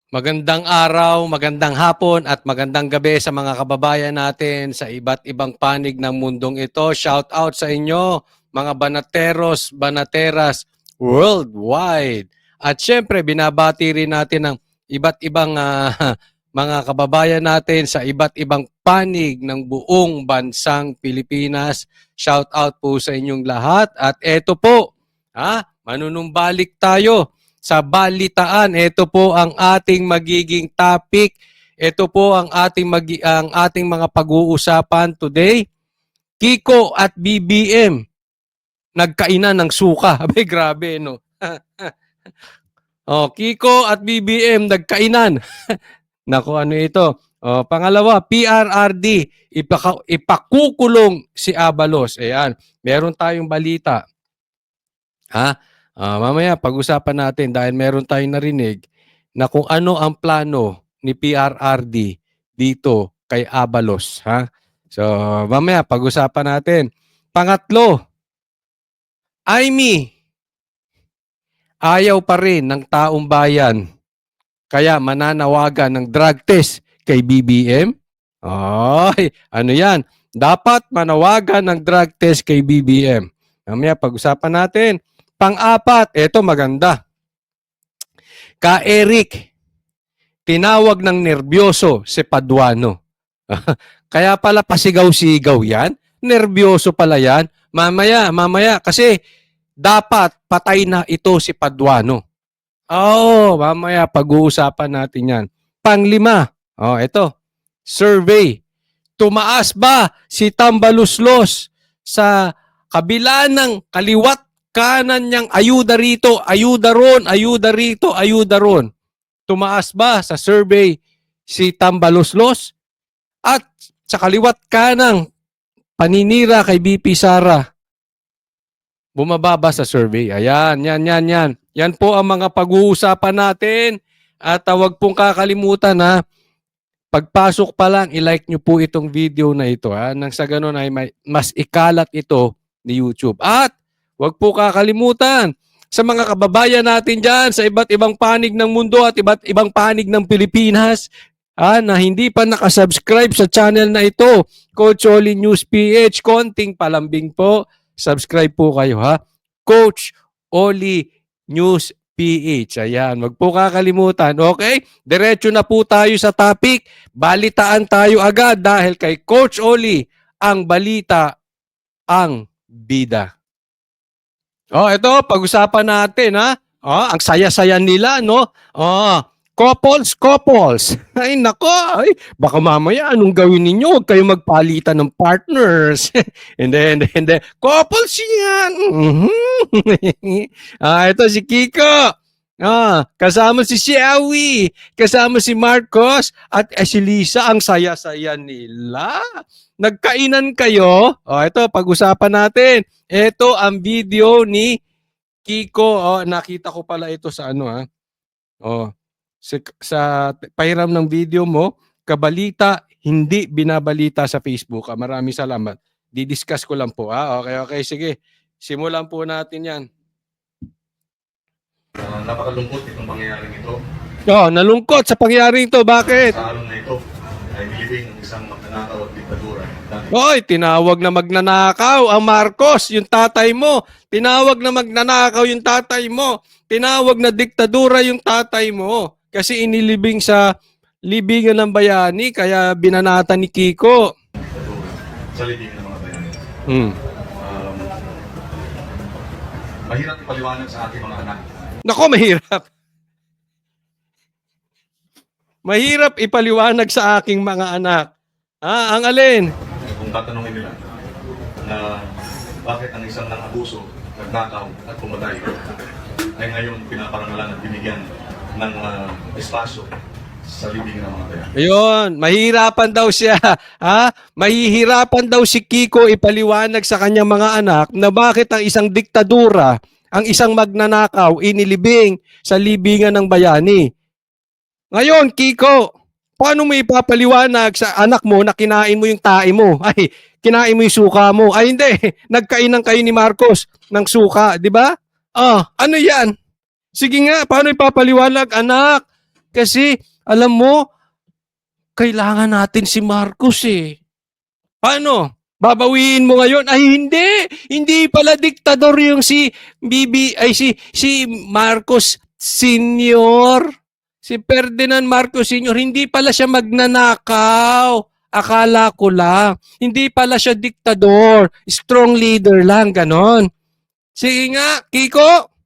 Magandang araw, magandang hapon at magandang gabi sa mga kababayan natin sa iba't ibang panig ng mundong ito. Shout out sa inyo mga banateros, banateras worldwide. At syempre binabati rin natin ang iba't ibang mga kababayan natin sa iba't ibang panig ng buong bansang Pilipinas. Shout out po sa inyong lahat at eto po, manunumbalik tayo sa balitaan. Ito po ang ating magiging topic. Ito po ang ating mga pag-uusapan today. Kiko at BBM nagkainan ng suka. Abay, grabe, no? Kiko at BBM nagkainan. Naku, ano ito? Pangalawa, PRRD, ipakukulong si Abalos. Ayan, meron tayong balita. Mamaya pag-usapan natin dahil meron tayong narinig na kung ano ang plano ni PRRD dito kay Abalos. So, mamaya pag-usapan natin. Pangatlo, Aimee, ayaw pa rin ng taong bayan. Kaya mananawagan ng drug test kay BBM. Ay, ano yan? Dapat manawagan ng drug test kay BBM. Mamaya pag-usapan natin. Pang-apat, eto maganda. Ka-Eric, tinawag ng nervyoso si Paduano. Kaya pala pasigaw-sigaw yan. Nervyoso pala yan. Mamaya, kasi dapat patay na ito si Paduano. Mamaya pag-uusapan natin yan. Panglima, ito, survey. Tumaas ba si Tambaluslos sa kabila ng kaliwat kanan niyang ayuda rito, ayuda ron, ayuda rito, ayuda ron? Tumaas ba sa survey si Tambaluslos? At sa kaliwat kanang paninira kay BP Sara, bumaba ba sa survey? Ayan, yan. Yan po ang mga pag-uusapan natin. At huwag pong kakalimutan pagpasok pa lang, i-like nyo po itong video na ito. Nang sa ganun ay mas ikalat ito ni YouTube. At huwag po kakalimutan sa mga kababayan natin dyan sa iba't ibang panig ng mundo at iba't ibang panig ng Pilipinas na hindi pa nakasubscribe sa channel na ito, Coach Oli News PH, konting palambing po. Subscribe po kayo Coach Oli News PH. Ayan, wag po kakalimutan. Okay? Diretso na po tayo sa topic. Balitaan tayo agad dahil kay Coach Oli, ang balita, ang bida. Ito, pag-usapan natin ang saya-saya nila, no? Couples. Ay, nako. Ay, baka mamaya anong gawin ninyo? Huwag kayo magpalitan ng partners. Hindi. Couples yan. Ito si Kiko. Kasama si Xiaowi. Kasama si Marcos. At si Lisa. Ang saya-saya nila. Nagkainan kayo. Ito, pag-usapan natin. Ito ang video ni Kiko. Nakita ko pala ito sa sa pahiram ng video mo, kabalita, hindi binabalita sa Facebook. Maraming salamat. Didiscuss ko lang po. Okay, sige. Simulan po natin yan. Napakalungkot itong pangyayaring ito. Nalungkot sa pangyayaring ito. Bakit? Sa araw na ito ay nilibing ng isang magnanakaw at diktadura. Tinawag na magnanakaw ang Marcos, yung tatay mo. Tinawag na magnanakaw yung tatay mo. Tinawag na diktadura yung tatay mo. Kasi inilibing sa libingan ng bayani, kaya binanata ni Kiko. Sa libingan ng mga bayani. Mahirap ipaliwanag sa ating mga anak. Nako, mahirap. Mahirap ipaliwanag sa aking mga anak. Ang alin? Kung tatanungin nila na bakit ang isang nang-abuso, nagnakaw at pumatay ay ngayon pinaparangalan at binigyan ng espasyo sa libingan ng mga bayani. Ayun, mahihirapan daw siya. Mahihirapan daw si Kiko ipaliwanag sa kanyang mga anak na bakit ang isang diktadura, ang isang magnanakaw, inilibing sa libingan ng bayani. Ngayon, Kiko, paano mo ipapaliwanag sa anak mo na kinain mo yung tae mo? Ay, kinain mo yung suka mo. Ay, hindi. Nagkainan kayo ni Marcos ng suka, di ba? Ano yan? Sige nga, paano ipapaliwanag, anak? Kasi, alam mo, kailangan natin si Marcos eh. Paano? Babawiin mo ngayon? Ay, hindi. Hindi pala diktador yung si Marcos Senior. Si Ferdinand Marcos Senior. Hindi pala siya magnanakaw. Akala ko lang. Hindi pala siya diktador. Strong leader lang, ganon. Sige nga, Kiko.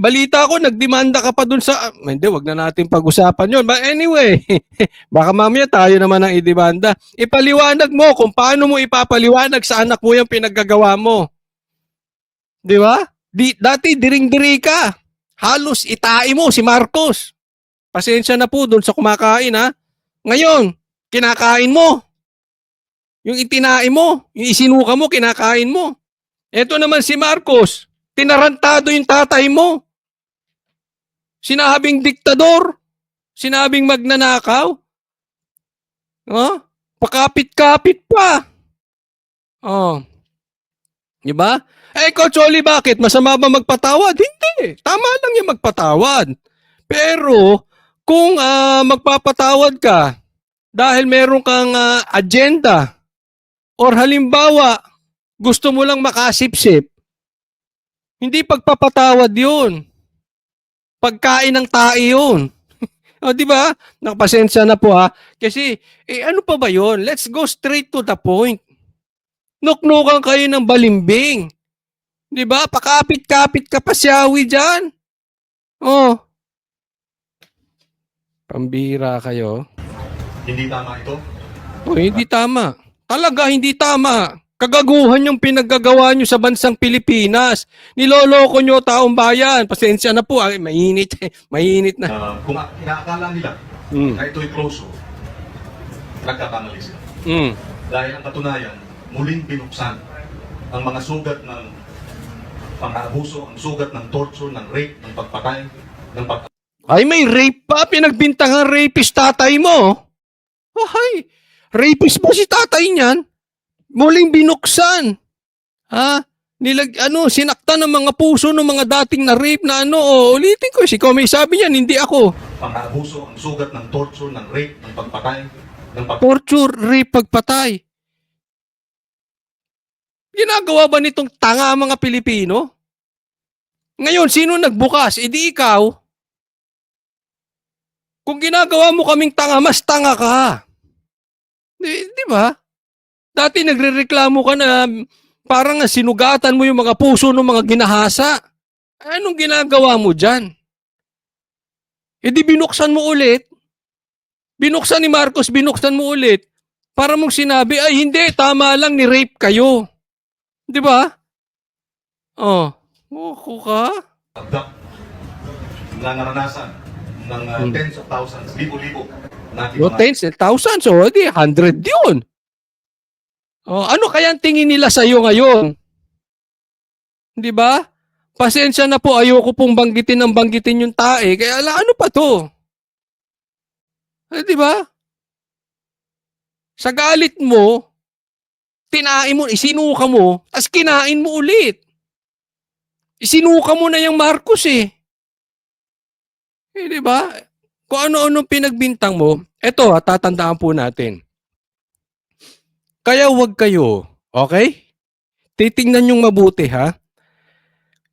Balita ko, nagdemanda ka pa dun sa... Hindi, wag na natin pag-usapan yun. But anyway, baka mamaya tayo naman ang idemanda. Ipaliwanag mo kung paano mo ipapaliwanag sa anak mo yung pinaggagawa mo. Di ba? Dati, diring-diri ka. Halos itai mo si Marcos. Pasensya na po dun sa kumakain, ha? Ngayon, kinakain mo. Yung itinae mo, yung isinuka mo, kinakain mo. Ito naman si Marcos. Tinarantado yung tatay mo. Sinabing diktador. Sinabing magnanakaw. Oh, pakapit-kapit pa. Oh. Di ba? Coach Oli, bakit? Masama ba magpatawad? Hindi. Tama lang yung magpatawad. Pero, kung magpapatawad ka dahil meron kang agenda or halimbawa, gusto mo lang makasipsip, hindi pagpapatawad yun. Pagkain ng tae yun. O, di ba? Nakapasensya na po ha. Kasi, ano pa ba yun? Let's go straight to the point. Nuknukan kayo ng balimbing. Di ba? Pakapit-kapit ka pa siyawi dyan. Oh. Pambira kayo. Hindi tama ito. Hindi tama. Talaga hindi tama. Kagaguhan yung pinaggagawa nyo sa bansang Pilipinas. Niloloko nyo taong bayan. Pasensya na po. Mainit. Mainit na. Kung inaakala nila na ito'y close, nagkakamali sila. Dahil ang katunayan, muling binuksan ang mga sugat ng pang-abuso, ang sugat ng torture, ng rape, ng pagpatay, ng Ay, may rape pa. Pinagbintangan rapist tatay mo. Ay, rapist ba si tatay niyan? Muling binuksan. Ha? Sinaktan ng mga puso ng mga dating na rape na ulitin ko. Si Comey sabi niyan, hindi ako. Pang-abuso, ang sugat ng torture, ng rape, ng pagpatay, torture, rape, pagpatay. Ginagawa ba nitong tanga mga Pilipino? Ngayon, sino nagbukas? Di ikaw. Kung ginagawa mo kaming tanga, mas tanga ka. Di ba? Dati nagrereklamo ka na parang sinugatan mo yung mga puso ng mga ginahasa. Anong ginagawa mo dyan? Di binuksan mo ulit. Binuksan ni Marcos, binuksan mo ulit. Para mong sinabi, ay hindi, tama lang, ni-rape kayo. Di ba? Moko ka? abduct na naranasan ng tens of thousands, libo-libo natin Tens of thousands, di 100 yun. Ano kaya ang tingin nila sa iyo ngayon? Di ba? Pasensya na po, ayoko pong banggitin yung tae. Kaya ano pa to? Di ba? Sa galit mo, tinain mo, isinuka mo, as kinain mo ulit. Isinuka mo na yung Marcos eh. Di ba? Kung ano-ano pinagbintang mo, eto tatandaan po natin. Kaya wag kayo, okay? Titingnan yung mabuti ha.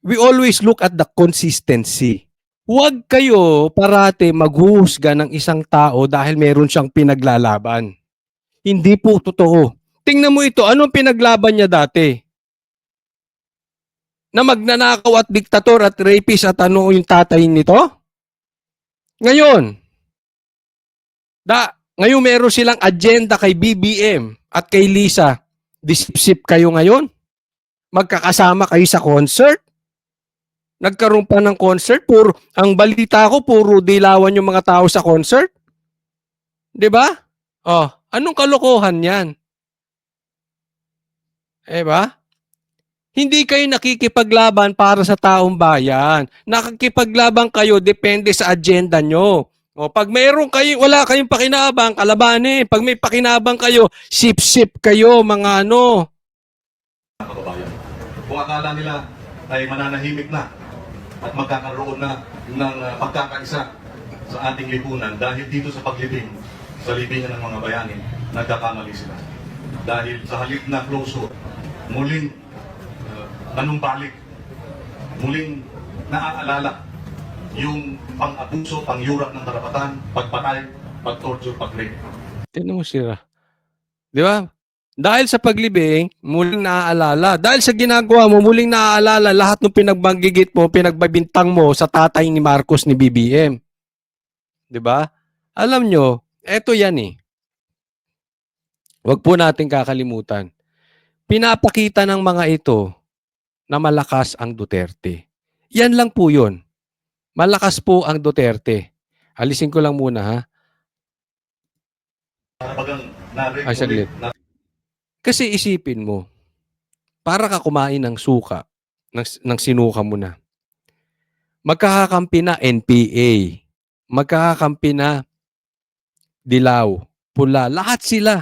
We always look at the consistency. Huwag kayo parate maghuhusga ng isang tao dahil meron siyang pinaglalaban. Hindi po totoo. Tingnan mo ito, anong pinaglaban niya dati? Na magnanakaw at diktator at rapist at ano yung tatay nito? Ngayon meron silang agenda kay BBM at kay Lisa. Disip-sip kayo ngayon? Magkakasama kayo sa concert? Nagkaroon pa ng concert, ang balita ko, puro dilawan yung mga tao sa concert. Di ba? Anong kalokohan yan? Ba? Hindi kayo nakikipaglaban para sa taong bayan. Nakikipaglaban kayo, depende sa agenda nyo. Pag mayroon kayo, wala kayong pakinabang, kalabanin. Pag may pakinabang kayo, sip-sip kayo, mga kababayan. Kung akala nila ay mananahimik na at magkakaroon na ng pagkakaisa sa ating lipunan dahil dito sa paglibing sa libingan ng mga bayani, nagkakamali sila. Dahil sa halip na closure, muling nanumbalik, muling naaalala yung pang-abuso, pang-yurak ng karapatan, pagpatay, pag-torture, pag-rape. Tignan mo sila. Di ba? Dahil sa paglibing, muling naaalala. Dahil sa ginagawa mo, muling naaalala lahat ng pinagbanggigit mo, pinagbabintang mo sa tatay ni Marcos ni BBM. Di ba? Alam nyo, eto yan eh. Huwag po natin kakalimutan. Pinapakita ng mga ito na malakas ang Duterte. Yan lang po yun. Malakas po ang Duterte. Alisin ko lang muna ha. Para bagang Ay, saglit. Kasi isipin mo, para ka kumain ng suka, ng sinuka mo na. Magkakakampi na NPA, magkakakampi na dilaw, pula, lahat sila.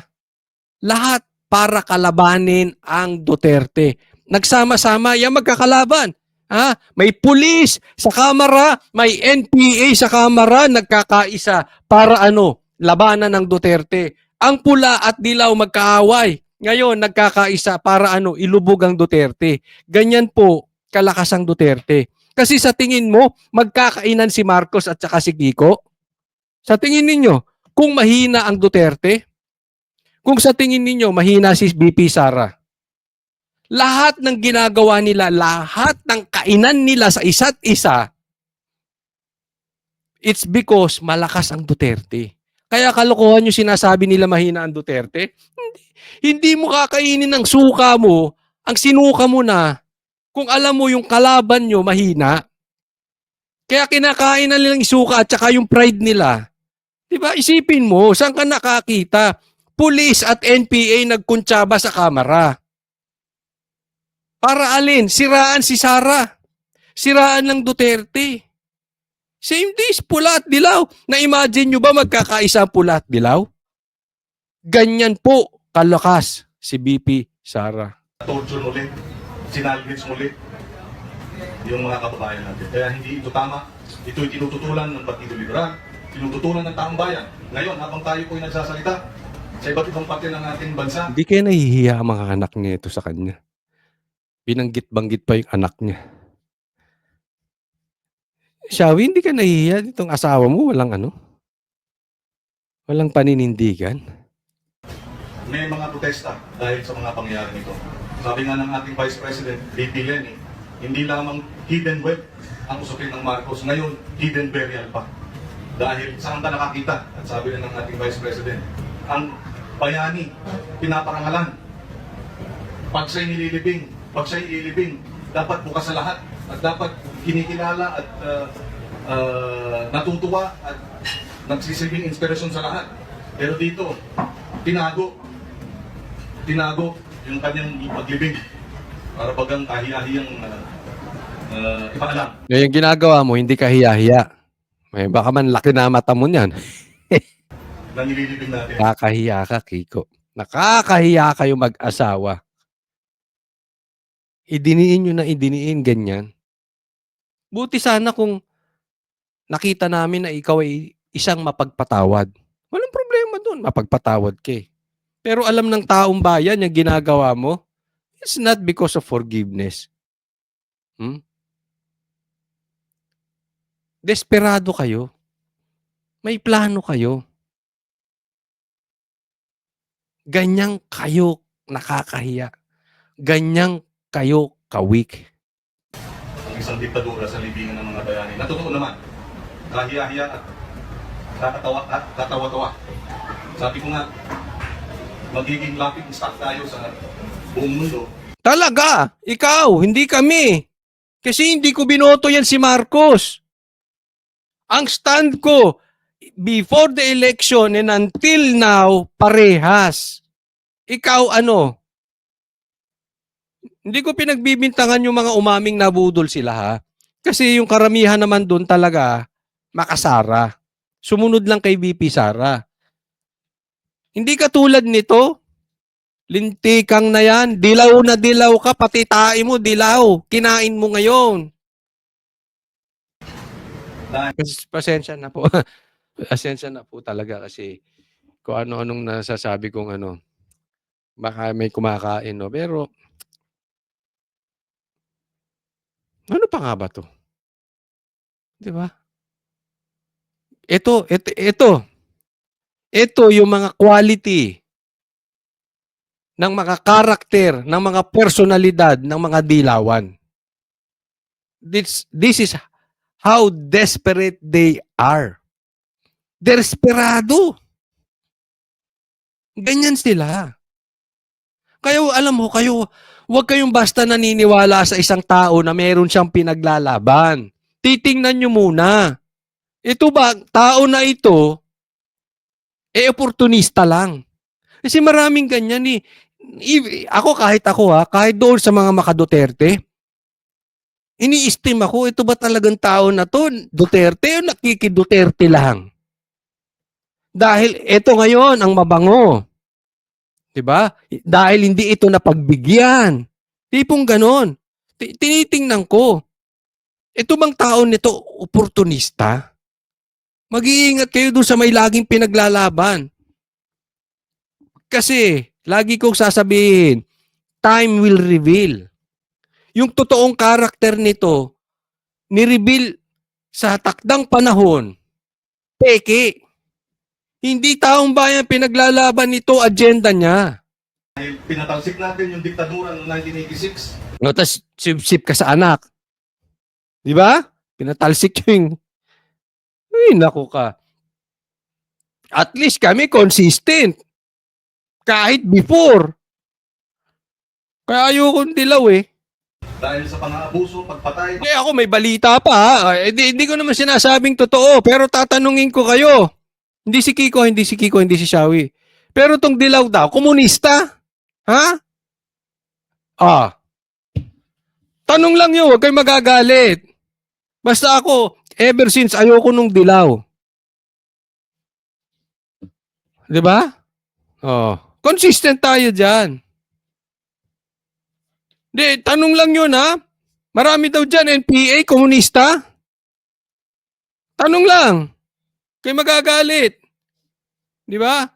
Lahat para kalabanin ang Duterte. Nagsama-sama, yan magkakalaban. Ha? May pulis sa kamera, may NPA sa kamera, nagkakaisa para ano? Labanan ng Duterte. Ang pula at dilaw magkaaway. Ngayon, nagkakaisa para ano? Ilubog ang Duterte. Ganyan po, kalakas ang Duterte. Kasi sa tingin mo, magkakainan si Marcos at saka si Kiko? Sa tingin ninyo, kung mahina ang Duterte, kung sa tingin ninyo, mahina si BP Sara, lahat ng ginagawa nila, lahat ng kainan nila sa isa't isa, it's because malakas ang Duterte. Kaya kalokohan yung sinasabi nila mahina ang Duterte. Hindi mo kakainin ng suka mo, ang sinuka mo na, kung alam mo yung kalaban nyo mahina. Kaya kinakain na nilang suka at saka yung pride nila. Diba? Isipin mo, saan ka nakakita? Pulis at NPA nagkuntsaba sa kamera. Para alin? Siraan si Sara. Siraan ng Duterte. Same days, pula at dilaw. Na-imagine nyo ba magkakaisa pula at dilaw? Ganyan po kalakas si BP Sara. Torture ulit, sinalvage ulit yung mga kababayan natin. Kaya hindi ito tama. Ito'y tinututulan ng Partido Liberal, tinututulan ng taong bayan. Ngayon, habang tayo po'y nagsasalita sa iba't ibang parte ng ating bansa, Hindi kaya nahihiya ang mga anak niya ito sa kanya. Binanggit-banggit pa yung anak niya. Shawi, hindi ka nahihiya itong asawa mo? Walang ano? Walang paninindigan? may mga protesta dahil sa mga pangyayari nito. Sabi nga ng ating Vice President, VP Lenny, hindi lamang hidden wealth ang usapin ng Marcos, ngayon hidden burial pa. Dahil saan ka nakakita, at sabi rin ng ating Vice President, ang bayani, pinaparangalan. Pag siya'y nililibing, pag siya'y ilibing, dapat bukas sa lahat at dapat kinikilala at natutuwa at nagsisilbing inspirasyon sa lahat. Pero dito, tinago yung kanyang paglibing para bagang kahiyahiyang ipaalam. Yung ginagawa mo, hindi ka hiya-hiya. May baka man laki na mata mo niyan. Na nililibing natin. Nakakahiya ka, Kiko. Nakakahiya kayo mag-asawa. Idiniin nyo na idiniin, ganyan. Buti sana kung nakita namin na ikaw ay isang mapagpatawad. Walang problema doon, mapagpatawad ka eh. Pero alam ng taong bayan yung ginagawa mo, it's not because of forgiveness. Desperado kayo. May plano kayo. Ganyang kayo nakakahiya. Ganyang kayo ka-weak. Ang isang diktadura sa libingan ng mga bayani. Natotoo naman, kahiya-hiya at katawa-tawa. Sabi ko nga, magiging laughing stock tayo sa buong mundo. Talaga, ikaw, hindi kami. Kasi hindi ko binoto yan si Marcos. Ang stand ko, before the election and until now, parehas. Ikaw ano? Hindi ko pinagbibintangan yung mga umaming nabudol sila ha. Kasi yung karamihan naman doon talaga, makasara. Sumunod lang kay VP Sara. Hindi katulad nito, lintikang na yan, dilaw na dilaw ka, pati tae mo dilaw, kinain mo ngayon. Pasensya na po. Pasensya na po talaga kasi kung ano-anong nasasabi kong ano, baka may kumakain, no? Pero, ano pa nga ba to? Di ba? Ito yung mga quality ng mga karakter, ng mga personalidad, ng mga dilawan. This is how desperate they are. Desperado. Ganyan sila. Kayo, alam mo, huwag kayong basta naniniwala sa isang tao na meron siyang pinaglalaban. Titingnan nyo muna. Ito ba, tao na ito, oportunista lang. Kasi maraming ganyan eh. Kahit doon sa mga makaduterte, ini-esteem ako, ito ba talagang tao na to, Duterte o nakikiduterte lang? Dahil ito ngayon ang mabango. 'Di ba? Dahil hindi ito napagbigyan. Tipong ganon. Tinitingnan ko. Ito bang tao nito oportunista? Mag-iingat kayo doon sa may laging pinaglalaban. Kasi, lagi kong sasabihin, time will reveal. Yung totoong karakter nito, ni-reveal sa takdang panahon, peke. Hindi taong bayan pinaglalaban nito, agenda niya. Pinatalsik natin yung diktadura noong 1986. No, tas sip ka sa anak. Di ba? Pinatalsik yung... Ay, naku ka. At least kami consistent. Kahit before. Kaya ayokong dilaw eh. Dahil sa pang-aabuso, pagpatay. Eh ako may balita pa ha. Hindi ko naman sinasabing totoo. Pero tatanungin ko kayo. Hindi si Kiko, hindi si Shawi. Pero tong dilaw daw, komunista? Ha? Tanong lang yun, huwag kayo magagalit. Basta ako, ever since ayoko nung dilaw. 'Di ba? Consistent tayo diyan. Tanong lang yun ha. Marami daw diyan NPA, komunista. Tanong lang. Kayo magagalit. 'Di ba?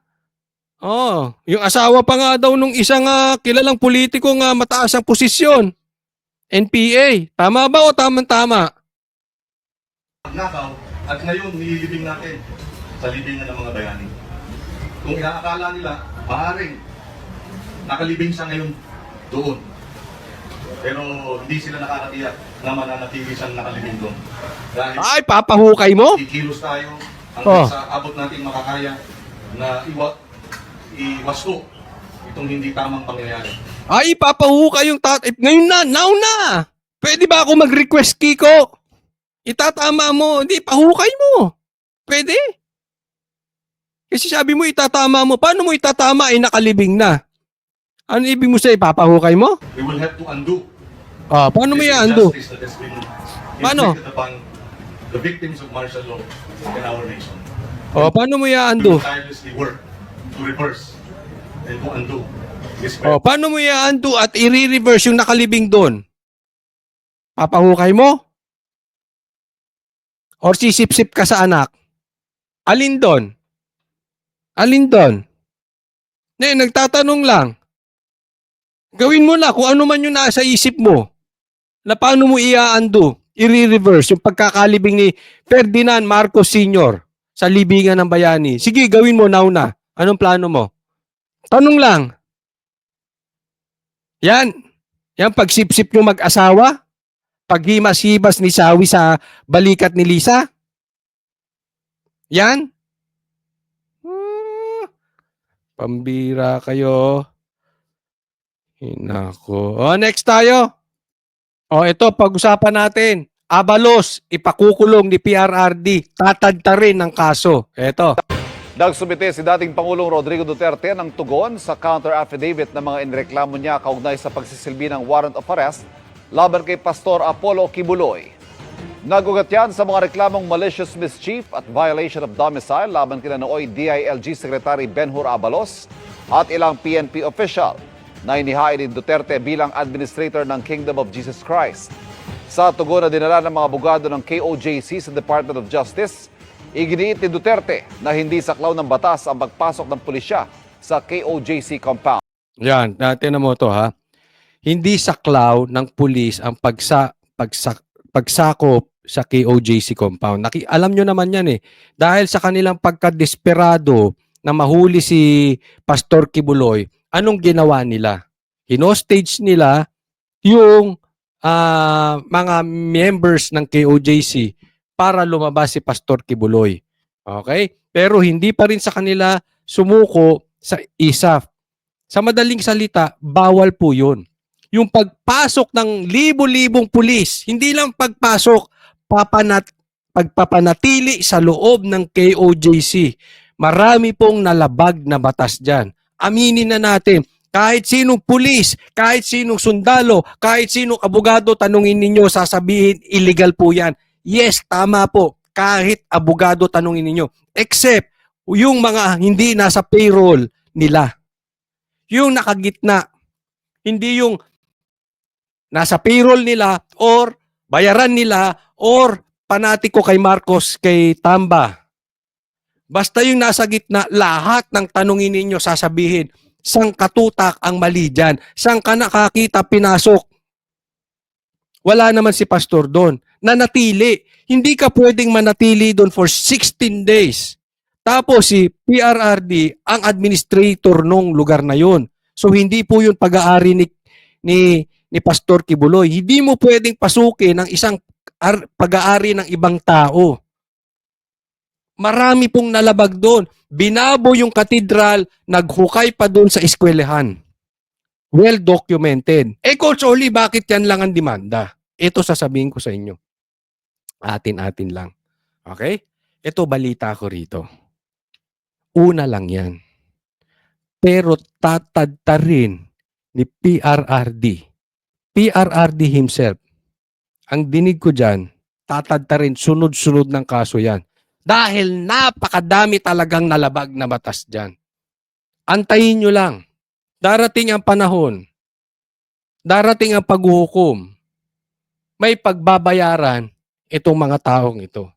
Yung asawa pa nga daw nung isang kilalang politiko nga mataas ang posisyon. NPA. Tama ba o tamang-tama? Nakaw, at ngayon nililibing natin sa libingan ng mga bayani. Kung inaakala nila, maaaring nakalibing siya ngayon doon. Pero hindi sila nakakatiyak na mananatili siyang nakalibing doon. Dahil Ay, papahukay mo? kikilos tayo hanggang sa abot nating makakaya na iwasto itong hindi tamang pangyayari. Ay, papahukay yung ngayon na, now na! Pwede ba ako mag-request, Kiko? Itatama mo, hindi, pahukay mo. Pwede? Kasi sabi mo itatama mo. Paano mo itatama nakalibing na? Ano ibig mo sa ipapahukay mo? We will have to undo Paano mo this i-undo? injustice that has been Paano? inflicted upon the victims of martial law in our nation. Paano mo We i-undo? will tirelessly work to reverse and to undo this Paano mo i-undo at i-reverse yung nakalibing doon? Papahukay mo? Or sisip-sip ka sa anak? Alin doon? Alin doon? Nagtatanong lang. Gawin mo na kung ano man yung nasa isip mo. Na paano mo i-undo, i-reverse yung pagkakalibing ni Ferdinand Marcos Sr. sa libingan ng bayani. Sige, gawin mo now na. Anong plano mo? Tanong lang. Yan. Yan pagsipsip yung mag-asawa. Paghimas-hibas ni Sawi sa balikat ni Lisa. Yan. Pambira kayo. Hinako. Next tayo. Ito, pag-usapan natin. Abalos, ipakukulong ni PRRD. Tatadta rin ng kaso. Ito. Nagsumite si dating Pangulong Rodrigo Duterte ng tugon sa counter-affidavit ng mga inreklamo niya kaugnay sa pagsisilbi ng warrant of arrest laban kay Pastor Apollo Kibuloy. Nagugat yan sa mga reklamong malicious mischief at violation of domicile laban kina nooy DILG Secretary Benhur Abalos at ilang PNP official na inihain ni Duterte bilang administrator ng Kingdom of Jesus Christ. Sa tugon na dinala ng mga abogado ng KOJC sa Department of Justice, iginiit ni Duterte na hindi saklaw ng batas ang pagpasok ng pulisya sa KOJC compound. Yan, tinan mo to ha. Hindi saklaw ng pulis ang pagsakop sa KOJC compound. Alam nyo naman yan eh. Dahil sa kanilang pagkadesperado na mahuli si Pastor Kibuloy, anong ginawa nila? Hinostage nila yung mga members ng KOJC para lumabas si Pastor Kibuloy. Okay? Pero hindi pa rin sa kanila sumuko sa ISAF. Sa madaling salita, bawal po yun. Yung pagpasok ng libo-libong pulis, hindi lang pagpasok, pagpapanatili sa loob ng KOJC. Marami pong nalabag na batas dyan. Aminin na natin, kahit sinong pulis, kahit sinong sundalo, kahit sinong abogado, tanungin ninyo, sasabihin, illegal po yan. Yes, tama po. Kahit abogado, tanungin ninyo. Except, yung mga hindi nasa payroll nila. Yung nakagitna. Hindi yung nasa payroll nila or bayaran nila or panatiko kay Marcos, kay Tamba. Basta yung nasa gitna, lahat ng tanungin ninyo sasabihin, sang katutak ang mali dyan? Sang ka nakakita pinasok? Wala naman si pastor doon. Nanatili. Hindi ka pwedeng manatili doon for 16 days. Tapos si PRRD ang administrator nung lugar na yon. So hindi po yun pag-aari ni Pastor Kibuloy. Hindi mo pwedeng pasukin ang isang pag-aari ng ibang tao. Marami pong nalabag doon. Binabo yung katedral, naghukay pa doon sa eskwelahan. Well documented. Culturally, bakit yan lang ang demanda? Ito sasabihin ko sa inyo. Atin-atin lang. Okay? Ito balita ko rito. Una lang yan. Pero tatadta rin ni PRRD. PRRD himself. Ang dinig ko dyan, tatadta rin, sunod-sunod ng kaso yan. Dahil napakadami talagang nalabag na batas dyan. Antayin nyo lang. Darating ang panahon. Darating ang paghuhukom. May pagbabayaran itong mga taong ito.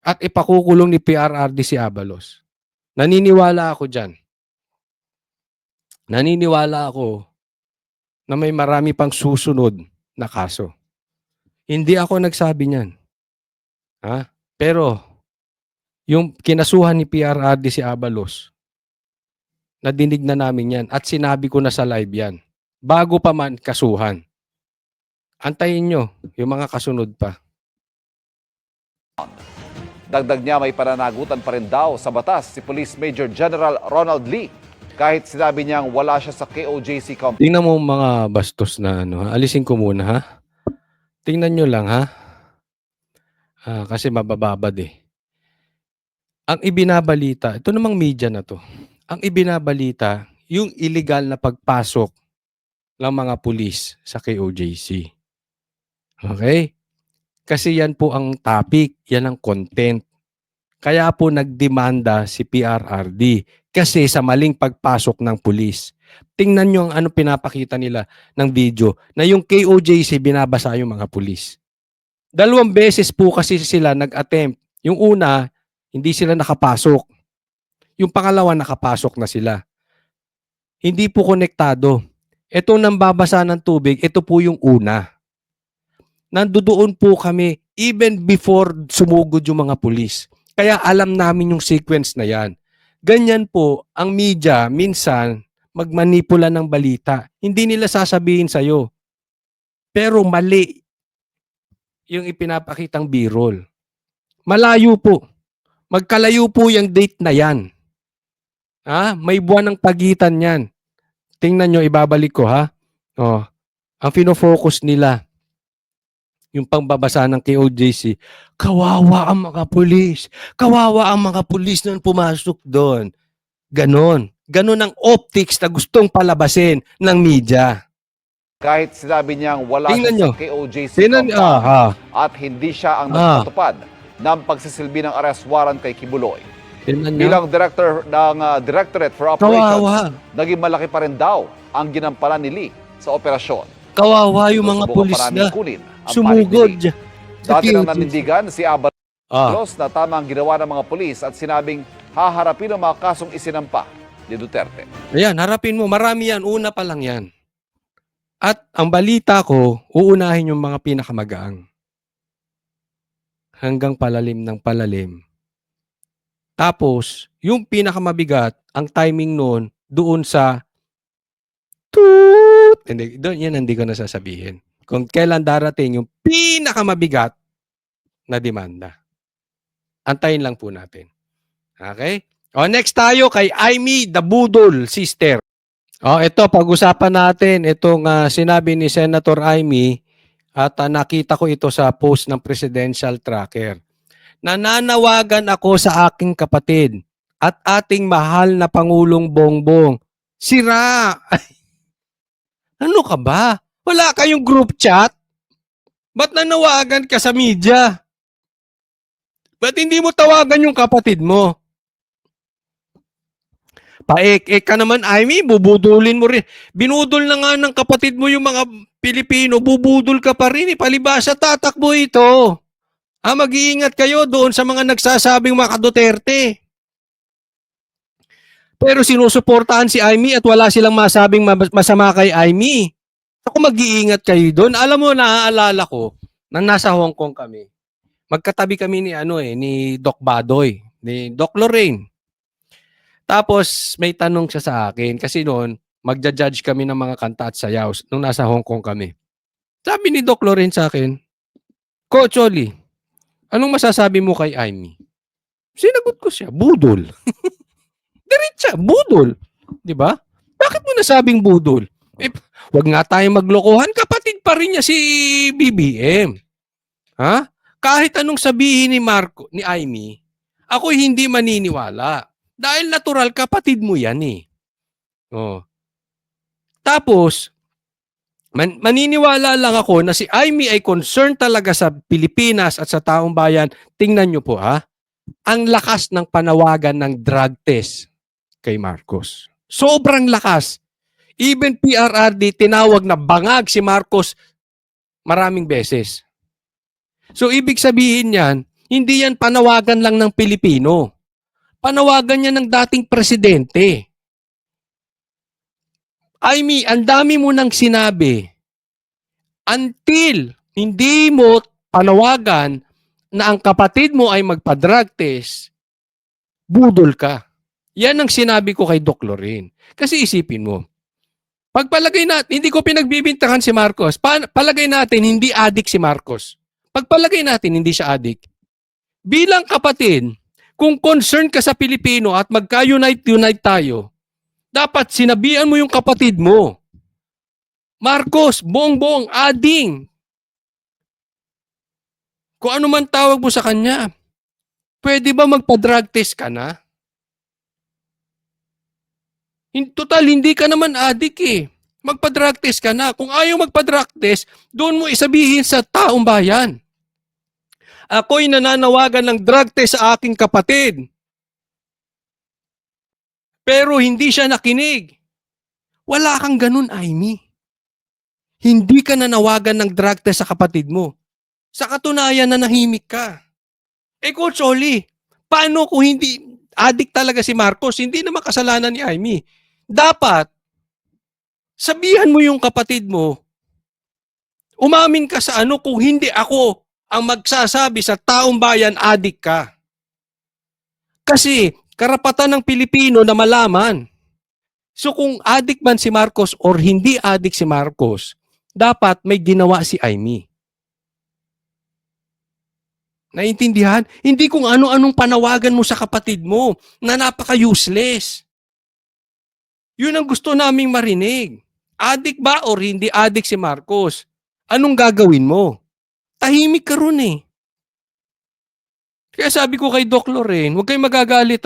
At ipakukulong ni PRRD si Abalos. Naniniwala ako dyan. Naniniwala ako na may marami pang susunod na kaso. Hindi ako nagsabi niyan. Ha? Pero, yung kinasuhan ni PRRD si Abalos, nadinig na namin yan at sinabi ko na sa live yan. Bago pa man kasuhan. Antayin nyo yung mga kasunod pa. Dagdag niya may pananagutan pa rin daw sa batas si Police Major General Ronald Lee kahit sinabi niyang wala siya sa KOJC compound. Tingnan mo mga bastos na ano. Alisin ko muna ha. Tingnan nyo lang ha. Kasi mabababad eh. Ang ibinabalita, ito namang media na to. Ang ibinabalita, yung illegal na pagpasok ng mga pulis sa KOJC. Okay? Kasi yan po ang topic, yan ang content. Kaya po nagdemanda si PRRD kasi sa maling pagpasok ng pulis. Tingnan nyo ang ano pinapakita nila ng video na yung KOJC binabasa yung mga pulis. 2 beses po kasi sila nag-attempt. Yung una, hindi sila nakapasok. Yung pangalawa, nakapasok na sila. Hindi po konektado. Ito nang babasa ng tubig, ito po yung una. Nandoon po kami even before sumugod yung mga pulis. Kaya alam namin yung sequence na yan. Ganyan po, ang media minsan magmanipula ng balita. Hindi nila sasabihin sa'yo. Pero mali yung ipinapakitang B-roll. Malayo po. Magkalayo po yung date na yan. May buwan ng pagitan yan. Tingnan nyo, ibabalik ko ha. Ang fino-focus nila, yung pangbabasa ng KOJC, kawawa ang mga pulis. Kawawa ang mga pulis na pumasok doon. Ganon. Ganon ang optics na gustong palabasin ng media. Kahit sinabi niyang wala Tingnan siya nyo. sa KOJC Tingnan, compound at hindi siya ang nagpatupad ng pagsisilbi ng arrest warrant kay Kibuloy. Tingnan nyo. Bilang director ng Directorate for Operations, Kawawa. naging malaki pa rin daw ang ginampanan ni Lee sa operasyon. Kawawa yung mga Sinusubukan pulis pa namin na. kunin ang Sumugod. paninig. Dati nang Sa nanindigan si Abalos Ah, na tama ang ginawa ng mga pulis at sinabing haharapin ang mga kasong isinampa ni Duterte. ayan, harapin mo. Marami yan. Una pa lang yan. At ang balita ko, uunahin yung mga pinakamagaang. Hanggang palalim ng palalim. Tapos, yung pinakamabigat, ang timing noon, doon sa toot. Hindi, doon, yan hindi ko nasasabihin. Kung kailan darating yung pinakamabigat na demanda. Antayin lang po natin. Okay? O, next tayo kay Aimee the Budol Sister. O, ito, pag-usapan natin itong sinabi ni Senator Aimee at nakita ko ito sa post ng Presidential Tracker. Nananawagan ako sa aking kapatid at ating mahal na Pangulong Bongbong. Sira! Ano ka ba? Wala kayong group chat? Ba't nanawagan ka sa media? Ba't hindi mo tawagan yung kapatid mo? Paek-ek ka naman, Aimee, bubudulin mo rin. Binudol na nga ng kapatid mo yung mga Pilipino, bubudol ka pa rin. Palibasa, tatakbo ito. Mag-iingat kayo doon sa mga nagsasabing mga Duterte. Pero sinusuportahan si Aimee at wala silang masabing masama kay Aimee. Ako mag-iingat kayo doon. Alam mo, naaalala ko, nang nasa Hong Kong kami, magkatabi kami ni Doc Badoy, ni Doc Lorraine. Tapos may tanong siya sa akin kasi noon magja-judge kami ng mga kanta at sayaw nung nasa Hong Kong kami. Sabi ni Doc Lorraine sa akin, Coach Oli, anong masasabi mo kay Aimee? Sinagot ko siya, budol. Diretsa, budol. 'Di ba? Bakit mo nasabing budol? Wag nga tayong maglokohan, kapatid pa rin niya si BBM. Ha? Kahit anong sabihin ni Aimee, ako hindi maniniwala. Dahil natural, kapatid mo yan eh. Oh. Tapos, maniniwala lang ako na si Aimee ay concerned talaga sa Pilipinas at sa taong bayan. Tingnan nyo po ang lakas ng panawagan ng drug test kay Marcos. Sobrang lakas. Even PRRD tinawag na bangag si Marcos maraming beses. So ibig sabihin yan, hindi yan panawagan lang ng Pilipino. Panawagan niya ng dating presidente. Aimee, ang dami mo nang sinabi. Until hindi mo panawagan na ang kapatid mo ay magpa-drug test, budol ka. Yan ang sinabi ko kay Doc Lorraine. Kasi isipin mo, pagpalagay natin, hindi ko pinagbibintangan si Marcos, palagay natin hindi adik si Marcos. Pagpalagay natin hindi siya adik. Bilang kapatid, kung concerned ka sa Pilipino at magka-unite tayo, dapat sinabihan mo yung kapatid mo. Marcos, Bongbong, ading. Kung ano man tawag mo sa kanya, pwede ba magpa-drug test ka na? Total, hindi ka naman adik eh. Magpa-drug test ka na. Kung ayaw magpa-drug test, doon mo isabihin sa taong bayan. Ako'y nananawagan ng drug test sa aking kapatid. Pero hindi siya nakinig. Wala kang ganun, Aimee. Hindi ka nanawagan ng drug test sa kapatid mo. Sa katunayan na nahimik ka. Coach Oli, paano kung hindi adik talaga si Marcos? Hindi naman kasalanan ni Aimee. Dapat, sabihan mo yung kapatid mo, umamin ka sa kung hindi ako ang magsasabi sa taong bayan, adik ka. Kasi, karapatan ng Pilipino na malaman. So kung adik man si Marcos or hindi adik si Marcos, dapat may ginawa si Aimee. Naintindihan? Hindi kung ano-anong panawagan mo sa kapatid mo na napaka-useless. Yun ang gusto naming marinig. Adik ba or hindi adik si Marcos? Anong gagawin mo? Tahimik ka ron eh. Kaya sabi ko kay Doc Lorraine, huwag kayong magagalit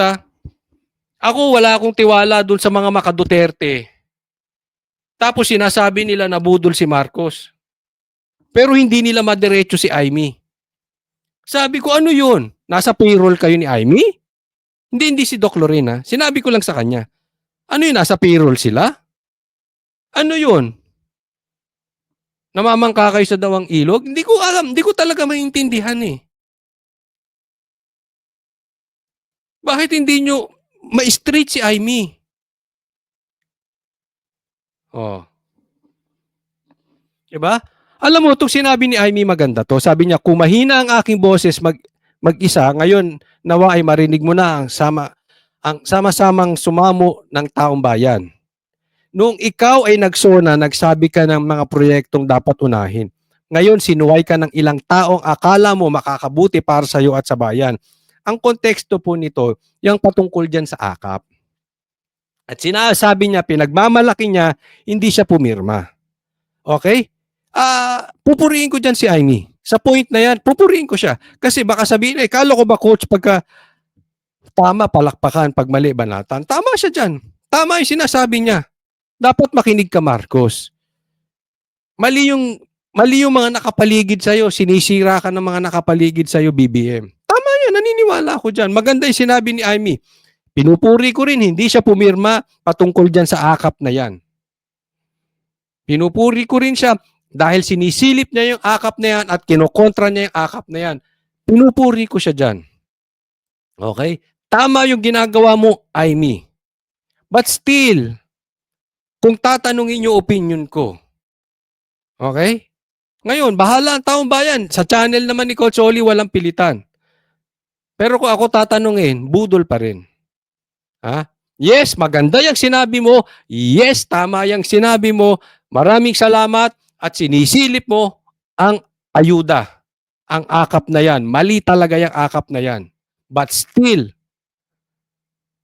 Ako wala akong tiwala dun sa mga maka-Duterte. Tapos sinasabi nila na budol si Marcos. Pero hindi nila madiretso si Aimee. Sabi ko, ano yun? Nasa payroll kayo ni Aimee? Hindi si Doc Lorraine Sinabi ko lang sa kanya. Ano yun? Nasa payroll sila? Ano yun? Namamangka kayo sa dawang ilog? Hindi ko alam, hindi ko talaga maintindihan eh. Bakit hindi nyo ma-straight si Amy? Oh. Diba? Alam mo, itong sinabi ni Amy maganda to. Sabi niya, kung mahina ang aking boses mag-isa, ngayon nawa ay marinig mo na ang sama-samang sumamo ng taong bayan. Noong ikaw ay nagsona, nagsabi ka ng mga proyektong dapat unahin. Ngayon, sinuway ka ng ilang taong akala mo makakabuti para sa iyo at sa bayan. Ang konteksto po nito, yung patungkol dyan sa akap. At sinasabi niya, pinagmamalaki niya, hindi siya pumirma. Okay? Pupuriin ko dyan si Amy. Sa point na yan, pupuriin ko siya. Kasi baka sabihin, kala ko ba coach pagka tama, palakpakan, pag mali, banatan. Tama siya dyan. Tama yung sinasabi niya. Dapat makinig ka, Marcos. Mali yung mga nakapaligid sa'yo. Sinisira ka ng mga nakapaligid sa'yo, BBM. Tama yan, naniniwala ako dyan. Maganda yung sinabi ni Amy. Pinupuri ko rin, hindi siya pumirma patungkol dyan sa akap na yan. Pinupuri ko rin siya dahil sinisilip niya yung akap na yan at kinokontra niya yung akap na yan. Pinupuri ko siya dyan. Okay? Tama yung ginagawa mo, Amy. But still, kung tatanungin yung opinion ko, okay? Ngayon, bahala ang taong bayan. Sa channel naman ni Coach Oli, walang pilitan. Pero kung ako tatanungin, budol pa rin. Ha? Yes, maganda yung sinabi mo. Yes, tama yung sinabi mo. Maraming salamat at sinisilip mo ang ayuda. Ang akap na yan. Mali talaga yung akap na yan. But still,